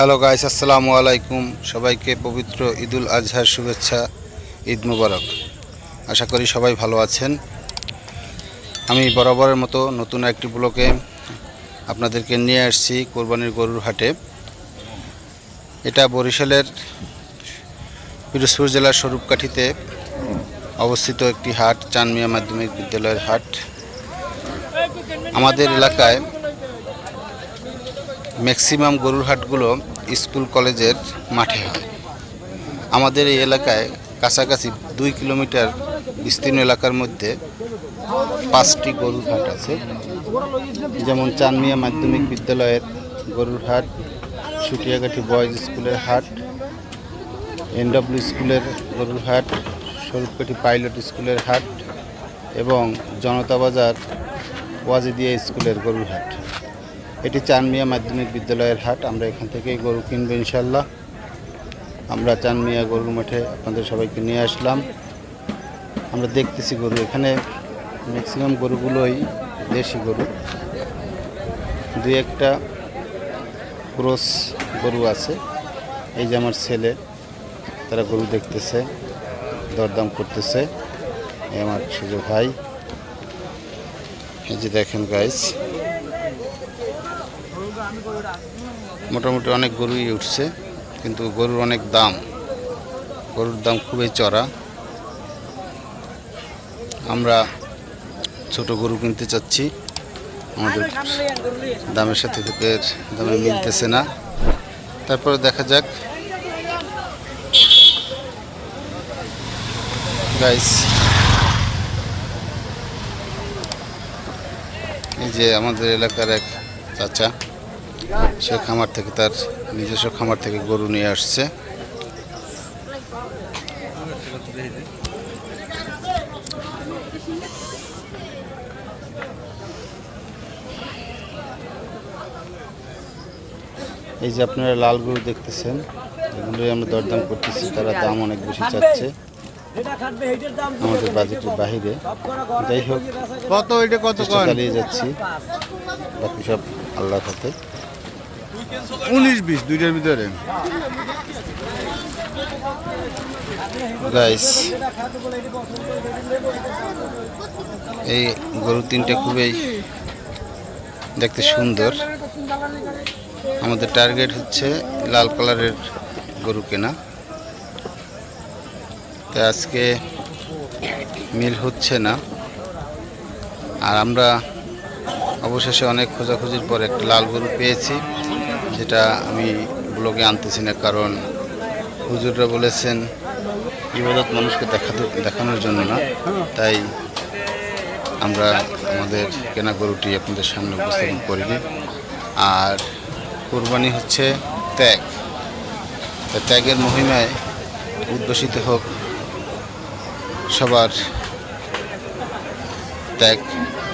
Hello guys, আসসালামু আলাইকুম। সবাইকে পবিত্র ঈদুল আজহার শুভেচ্ছা, ঈদ মুবারক। আশা করি সবাই ভালো আছেন। আমি বরাবরের মতো নতুন একটি ব্লগে আপনাদেরকে নিয়ে আসছি কোরবানির গরুর হাটে। এটা বরিশালের পিরোজপুর জেলার স্বরূপকাঠিতে অবস্থিত একটি হাট, চানমিয়া মাধ্যমিক বিদ্যালয়ের হাট। আমাদের এলাকায় ম্যাক্সিমাম গরুর হাটগুলো স্কুল কলেজের মাঠে হয়। আমাদের এই এলাকায় কাছাকাছি 2 কিলোমিটার বিস্তীর্ণ এলাকার মধ্যে 5টি গরুর হাট আছে, যেমন চানমিয়া মাধ্যমিক বিদ্যালয়ের গরুর হাট, সুটিয়াকাঠি বয়েজ স্কুলের হাট, NW স্কুলের গরুর হাট, স্বরূপকাঠি পাইলট স্কুলের হাট এবং জনতা বাজার ওয়াজিদিয়া স্কুলের গরুর হাট। এটি চানমিয়া মাধ্যমিক বিদ্যালয়ের হাট। আমরা এখান থেকেই গরু কিনবো ইনশাল্লাহ। আমরা চানমিয়া গরুর মাঠে আপনাদের সবাইকে নিয়ে আসলাম। আমরা দেখতেছি গরু, এখানে ম্যাক্সিমাম গরুগুলোই দেশি গরু, 2-1টা ক্রস গরু আছে। এই যে আমার ছেলে, তারা গরু দেখতেছে, দরদাম করতেছে। এই আমার ছোট ভাই, এই যে দেখেন গাইস, মোটামুটি অনেক গরুই উঠছে, কিন্তু গরুর অনেক দাম, গরুর দাম খুবই চড়া। আমরা ছোট গরু কিনতে চাচ্ছি, আমাদের দামের সাথে দামে মিলতেছে না। তারপরে দেখা যাক গাইস। এই যে আমাদের এলাকার এক চাচা, সে খামার থেকে, তার নিজস্ব খামার থেকে গরু নিয়ে আসছে। এই যে আপনারা লাল গরু দেখতেছেন, এগুলোই আমরা দরদাম করতেছি। তারা দাম অনেক বেশি চাচ্ছে, আমাদের বাজেটের বাহিরে। যাই হোক, কত চালিয়ে যাচ্ছি, বাকি সব আল্লাহর হাতে। 19-20 দুইটার ভিতরে গাইস, এই গরু তিনটে খুবই দেখতে সুন্দর। আমাদের টার্গেট হচ্ছে লাল কালারের গরু কেনা, তাই আজকে মিল হচ্ছে না। আর আমরা অবশেষে অনেক খোঁজাখুঁজির পর একটা লাল গরু পেয়েছি, যেটা আমি ব্লগে আনতেছি না, কারণ হুজুররা বলেছেন ইবাদত মানুষকে দেখানোর জন্য না। তাই আমরা আমাদের কেনা গরুটি আপনাদের সামনে উপস্থাপন করিনি। আর কুরবানি হচ্ছে ত্যাগ, ত্যাগের মহিমায় উদ্ভাসিত হোক সবার ত্যাগ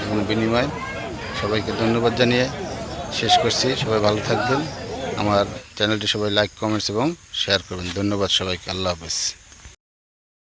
এবং বিনিময়। সবাইকে ধন্যবাদ জানিয়ে শেষ করছি। সবাই ভালো থাকবেন। আমার চ্যানেলটি সবাই লাইক, কমেন্টস এবং শেয়ার করবেন। ধন্যবাদ সবাইকে। আল্লাহ হাফেজ।